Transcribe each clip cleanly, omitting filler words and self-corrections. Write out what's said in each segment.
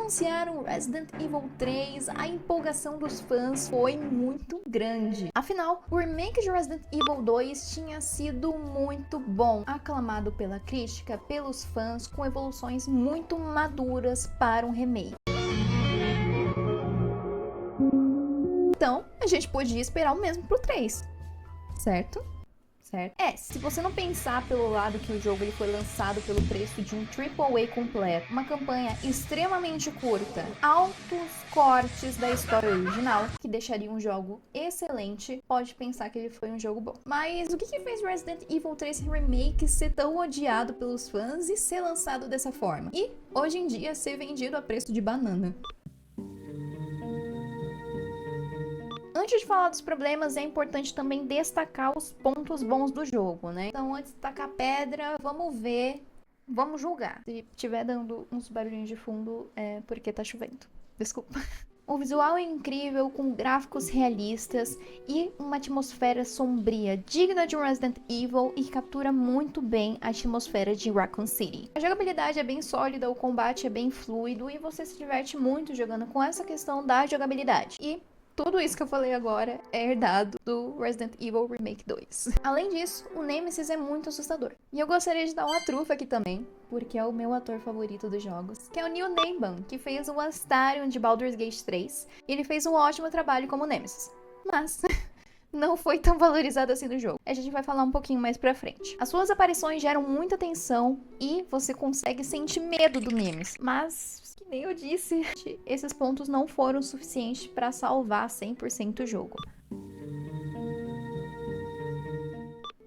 anunciaram Resident Evil 3, a empolgação dos fãs foi muito grande. Afinal, o remake de Resident Evil 2 tinha sido muito bom, aclamado pela crítica, pelos fãs, com evoluções muito maduras para um remake. Então, a gente podia esperar o mesmo pro 3, certo? Se você não pensar pelo lado que o jogo ele foi lançado pelo preço de um AAA completo, uma campanha extremamente curta, altos cortes da história original, que deixaria um jogo excelente, pode pensar que ele foi um jogo bom. Mas o que fez Resident Evil 3 Remake ser tão odiado pelos fãs e ser lançado dessa forma? E, hoje em dia, ser vendido a preço de banana? Antes de falar dos problemas, é importante também destacar os pontos bons do jogo, né? Então, antes de tacar pedra, vamos ver, vamos julgar. Se estiver dando uns barulhinhos de fundo, é porque tá chovendo. Desculpa. O visual é incrível, com gráficos realistas e uma atmosfera sombria, digna de um Resident Evil e que captura muito bem a atmosfera de Raccoon City. A jogabilidade é bem sólida, o combate é bem fluido e você se diverte muito jogando com essa questão da jogabilidade. E tudo isso que eu falei agora é herdado do Resident Evil Remake 2. Além disso, o Nemesis é muito assustador. E eu gostaria de dar uma trufa aqui também, porque é o meu ator favorito dos jogos, que é o Neil Gaiman, que fez o Astarion de Baldur's Gate 3, e ele fez um ótimo trabalho como Nemesis. Mas não foi tão valorizado assim no jogo. A gente vai falar um pouquinho mais pra frente. As suas aparições geram muita tensão e você consegue sentir medo do Nemesis, mas nem eu disse, esses pontos não foram suficientes para salvar 100% o jogo.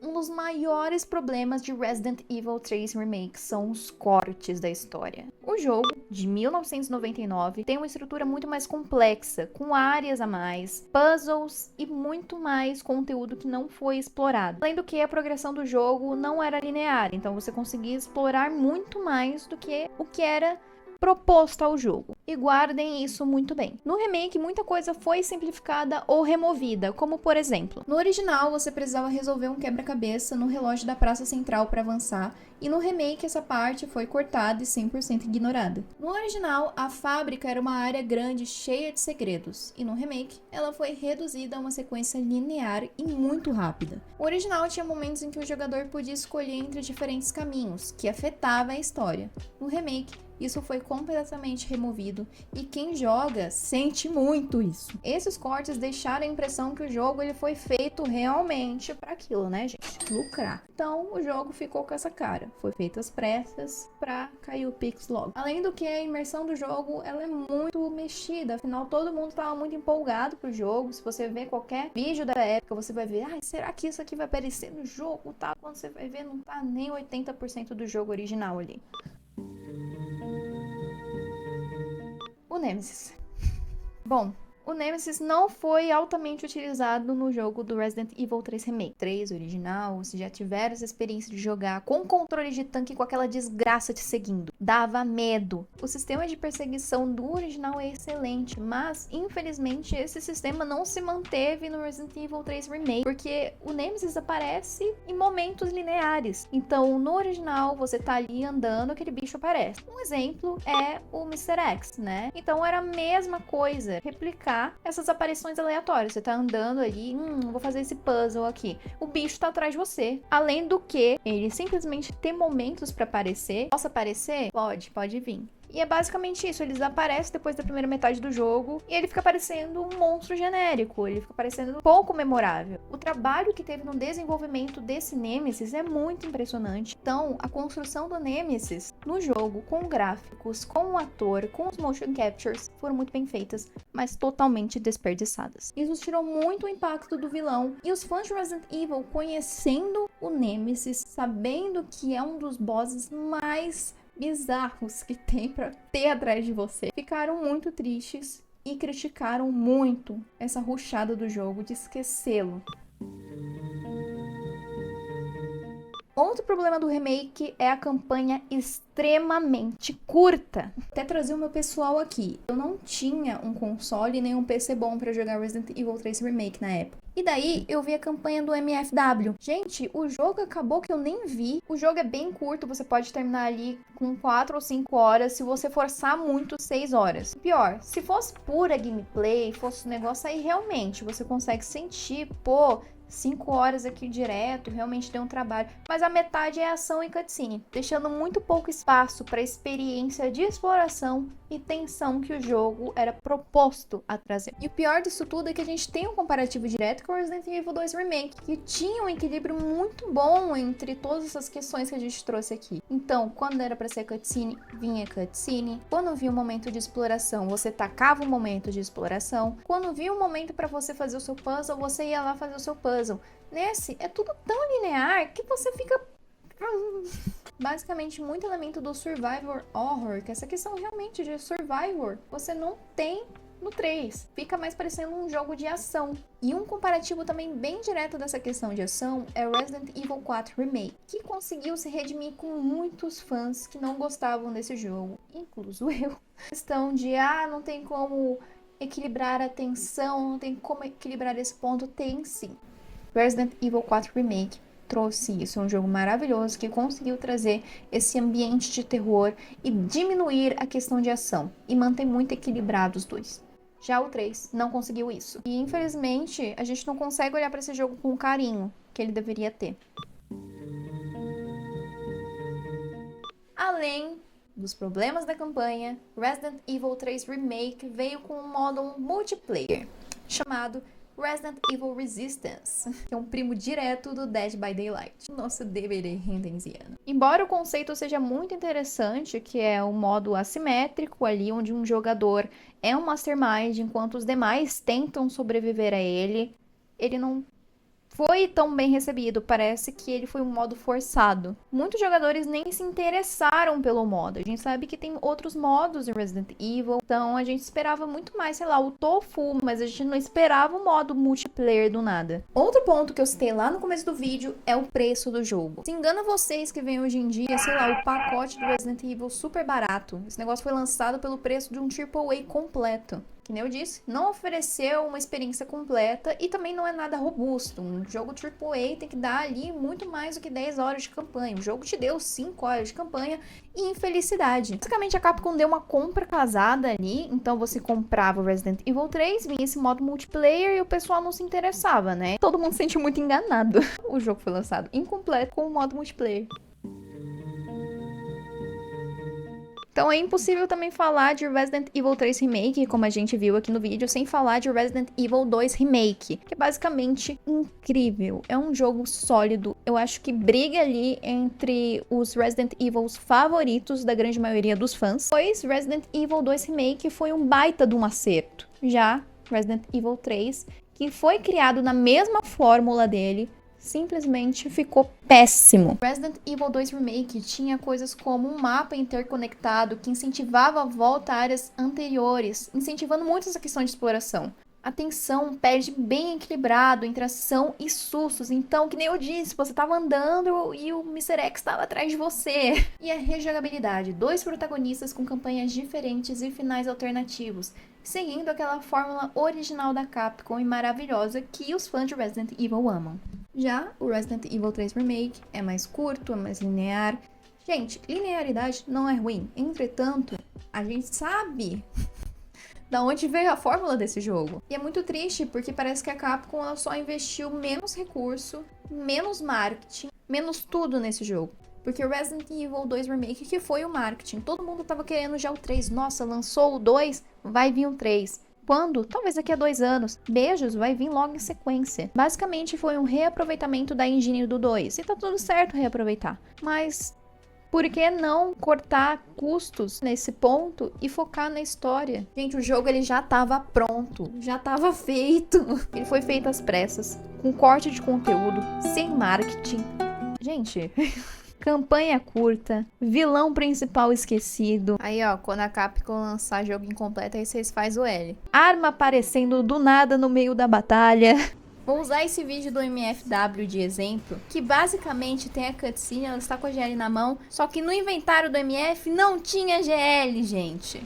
Um dos maiores problemas de Resident Evil 3 Remake são os cortes da história. O jogo, de 1999, tem uma estrutura muito mais complexa, com áreas a mais, puzzles e muito mais conteúdo que não foi explorado. Além do que, a progressão do jogo não era linear, então você conseguia explorar muito mais do que o que era proposto ao jogo. E guardem isso muito bem. No remake, muita coisa foi simplificada ou removida, como por exemplo, no original você precisava resolver um quebra-cabeça no relógio da praça central para avançar, e no remake essa parte foi cortada e 100% ignorada. No original, a fábrica era uma área grande cheia de segredos, e no remake ela foi reduzida a uma sequência linear e muito rápida. O original tinha momentos em que o jogador podia escolher entre diferentes caminhos, que afetava a história. No remake, isso foi completamente removido e quem joga sente muito isso. Esses cortes deixaram a impressão que o jogo ele foi feito realmente para aquilo, né, gente? Lucrar. Então o jogo ficou com essa cara. Foi feito às pressas para cair o Pix logo. Além do que, a imersão do jogo ela é muito mexida. Afinal, todo mundo estava muito empolgado pro jogo. Se você ver qualquer vídeo da época, você vai ver, será que isso aqui vai aparecer no jogo? Tá? Quando você vai ver, não tá nem 80% do jogo original ali. O Nemesis. Bom, o Nemesis não foi altamente utilizado no jogo do Resident Evil 3 Remake. 3 original, se já tiveram essa experiência de jogar com controle de tanque com aquela desgraça te seguindo. Dava medo. O sistema de perseguição do original é excelente, mas infelizmente esse sistema não se manteve no Resident Evil 3 Remake, porque o Nemesis aparece em momentos lineares. Então, no original, você tá ali andando, aquele bicho aparece. Um exemplo é o Mr. X, né? Então era a mesma coisa, replicar essas aparições aleatórias. Você tá andando ali, vou fazer esse puzzle aqui. O bicho tá atrás de você. Além do que, ele simplesmente tem momentos pra aparecer. Posso aparecer? Pode vir. E é basicamente isso, eles aparecem depois da primeira metade do jogo e ele fica parecendo um monstro genérico, ele fica parecendo pouco memorável. O trabalho que teve no desenvolvimento desse Nemesis é muito impressionante. Então, a construção do Nemesis no jogo, com gráficos, com o ator, com os motion captures, foram muito bem feitas, mas totalmente desperdiçadas. Isso tirou muito o impacto do vilão, e os fãs de Resident Evil, conhecendo o Nemesis, sabendo que é um dos bosses mais bizarros que tem pra ter atrás de você, ficaram muito tristes e criticaram muito essa rushada do jogo de esquecê-lo. Outro problema do remake é a campanha extremamente curta. Até trazer o meu pessoal aqui. Eu não tinha um console nem um PC bom pra jogar Resident Evil 3 Remake na época. E daí eu vi a campanha do MFW. Gente, o jogo acabou que eu nem vi. O jogo é bem curto, você pode terminar ali com 4 ou 5 horas, se você forçar muito, 6 horas. Pior, se fosse pura gameplay, fosse um negócio aí realmente, você consegue sentir, pô, 5 horas aqui direto, realmente deu um trabalho. Mas a metade é ação e cutscene, deixando muito pouco espaço para a experiência de exploração e tensão que o jogo era proposto a trazer. E o pior disso tudo é que a gente tem um comparativo direto com o Resident Evil 2 Remake, que tinha um equilíbrio muito bom entre todas essas questões que a gente trouxe aqui. Então, quando era para ser cutscene, vinha cutscene. Quando vinha um momento de exploração, você tacava um momento de exploração. Quando vinha um momento para você fazer o seu puzzle, você ia lá fazer o seu puzzle. Nesse, é tudo tão linear que você fica... Basicamente, muito elemento do Survivor Horror, que essa questão realmente de Survivor, você não tem no 3. Fica mais parecendo um jogo de ação. E um comparativo também bem direto dessa questão de ação é o Resident Evil 4 Remake, que conseguiu se redimir com muitos fãs que não gostavam desse jogo, incluso eu. A questão de, não tem como equilibrar a tensão, não tem como equilibrar esse ponto, tem sim. Resident Evil 4 Remake trouxe isso, é um jogo maravilhoso que conseguiu trazer esse ambiente de terror e diminuir a questão de ação e mantém muito equilibrado os dois. Já o 3 não conseguiu isso. E infelizmente a gente não consegue olhar para esse jogo com o carinho que ele deveria ter. Além dos problemas da campanha, Resident Evil 3 Remake veio com um modo multiplayer chamado Resident Evil Resistance, que é um primo direto do Dead by Daylight, nosso DVD rendenziano. Embora o conceito seja muito interessante, que é um modo assimétrico ali, onde um jogador é um mastermind, enquanto os demais tentam sobreviver a ele, ele não foi tão bem recebido, parece que ele foi um modo forçado. Muitos jogadores nem se interessaram pelo modo. A gente sabe que tem outros modos em Resident Evil, então a gente esperava muito mais, sei lá, o Tofu, mas a gente não esperava o modo multiplayer do nada. Outro ponto que eu citei lá no começo do vídeo é o preço do jogo. Se engana vocês que vêm hoje em dia, sei lá, o pacote do Resident Evil super barato. Esse negócio foi lançado pelo preço de um AAA completo. Que nem eu disse, não ofereceu uma experiência completa e também não é nada robusto. Um jogo AAA tem que dar ali muito mais do que 10 horas de campanha. O jogo te deu 5 horas de campanha e infelicidade. Basicamente, a Capcom deu uma compra casada ali, então você comprava o Resident Evil 3, vinha esse modo multiplayer e o pessoal não se interessava, né? Todo mundo se sentiu muito enganado. O jogo foi lançado incompleto com o modo multiplayer. Então é impossível também falar de Resident Evil 3 Remake, como a gente viu aqui no vídeo, sem falar de Resident Evil 2 Remake, que é basicamente incrível. É um jogo sólido. Eu acho que briga ali entre os Resident Evils favoritos da grande maioria dos fãs. Pois Resident Evil 2 Remake foi um baita de um acerto. Já Resident Evil 3, que foi criado na mesma fórmula dele, simplesmente ficou péssimo. Resident Evil 2 Remake tinha coisas como um mapa interconectado que incentivava a volta a áreas anteriores, incentivando muito essa questão de exploração. A tensão perde bem equilibrado entre ação e sustos, então, que nem eu disse, você tava andando e o Mr. X estava atrás de você. E a rejogabilidade, 2 protagonistas com campanhas diferentes e finais alternativos, seguindo aquela fórmula original da Capcom e maravilhosa que os fãs de Resident Evil amam. Já o Resident Evil 3 Remake é mais curto, é mais linear. Gente, linearidade não é ruim. Entretanto, a gente sabe da onde veio a fórmula desse jogo. E é muito triste, porque parece que a Capcom ela só investiu menos recurso, menos marketing, menos tudo nesse jogo. Porque o Resident Evil 2 Remake, que foi o marketing, todo mundo tava querendo já o 3. Nossa, lançou o 2, vai vir o 3. Quando? Talvez daqui a 2 anos. Beijos, vai vir logo em sequência. Basicamente foi um reaproveitamento da engine do 2. E tá tudo certo reaproveitar. Mas por que não cortar custos nesse ponto e focar na história? Gente, o jogo ele já tava pronto. Já tava feito. Ele foi feito às pressas. Com corte de conteúdo. Sem marketing. Gente... Campanha curta, vilão principal esquecido. Aí, ó, quando a Capcom lançar jogo incompleto, aí vocês fazem o L. Arma aparecendo do nada no meio da batalha. Vou usar esse vídeo do MFW de exemplo, que basicamente tem a cutscene, ela está com a GL na mão, só que no inventário do MF não tinha GL, gente.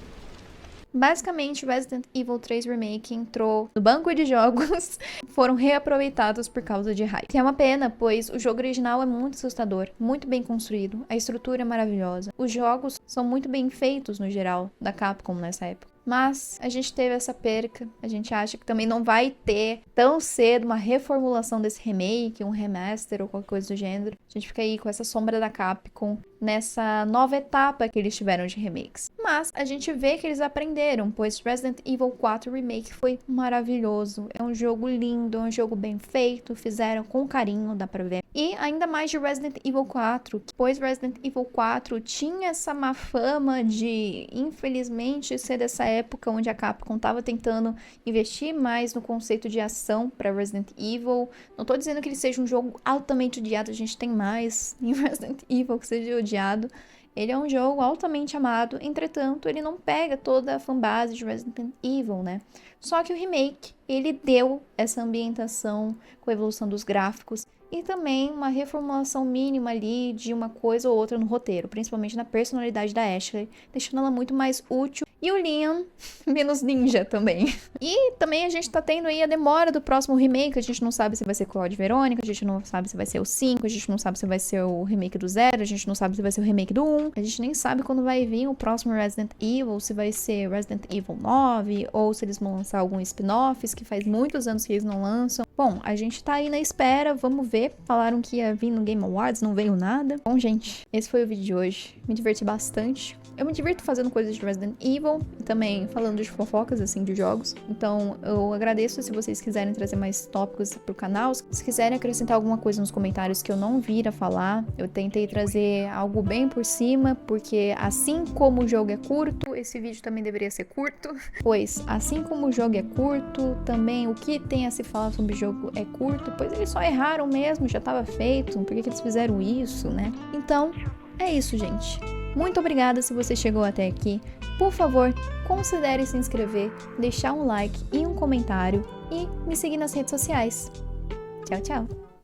Basicamente, Resident Evil 3 Remake entrou no banco de jogos, foram reaproveitados por causa de hype. Que é uma pena, pois o jogo original é muito assustador, muito bem construído, a estrutura é maravilhosa. Os jogos são muito bem feitos no geral, da Capcom nessa época. Mas a gente teve essa perca, a gente acha que também não vai ter tão cedo uma reformulação desse remake, um remaster ou qualquer coisa do gênero. A gente fica aí com essa sombra da Capcom nessa nova etapa que eles tiveram de remakes. Mas a gente vê que eles aprenderam, pois Resident Evil 4 Remake foi maravilhoso. É um jogo lindo, é um jogo bem feito, fizeram com carinho, dá pra ver. E ainda mais de Resident Evil 4, pois Resident Evil 4 tinha essa má fama de, infelizmente, ser dessa época onde a Capcom tava tentando investir mais no conceito de ação para Resident Evil. Não tô dizendo que ele seja um jogo altamente odiado, a gente tem mais em Resident Evil que seja odiado. Ele é um jogo altamente amado, entretanto, ele não pega toda a fanbase de Resident Evil, né? Só que o remake, ele deu essa ambientação com a evolução dos gráficos e também uma reformulação mínima ali de uma coisa ou outra no roteiro, principalmente na personalidade da Ashley, deixando ela muito mais útil. E o Leon, menos ninja também. E também a gente tá tendo aí a demora do próximo remake, a gente não sabe se vai ser Code Verônica, a gente não sabe se vai ser o 5, a gente não sabe se vai ser o remake do 0, a gente não sabe se vai ser o remake do 1, a gente nem sabe quando vai vir o próximo Resident Evil, se vai ser Resident Evil 9, ou se eles vão lançar algum spin-offs, que faz muitos anos que eles não lançam. Bom, a gente tá aí na espera, vamos ver. Falaram que ia vir no Game Awards, não veio nada. Bom, gente, esse foi o vídeo de hoje. Me diverti bastante. Eu me divirto fazendo coisas de Resident Evil e também falando de fofocas, assim, de jogos. Então, eu agradeço se vocês quiserem trazer mais tópicos pro canal. Se quiserem acrescentar alguma coisa nos comentários que eu não vir a falar, eu tentei trazer algo bem por cima, porque assim como o jogo é curto, esse vídeo também deveria ser curto. Pois, assim como o jogo é curto, também o que tem a se falar sobre o jogo é curto, pois eles só erraram mesmo, já estava feito, por que eles fizeram isso, né? Então, é isso, gente. Muito obrigada se você chegou até aqui. Por favor, considere se inscrever, deixar um like e um comentário e me seguir nas redes sociais. Tchau, tchau!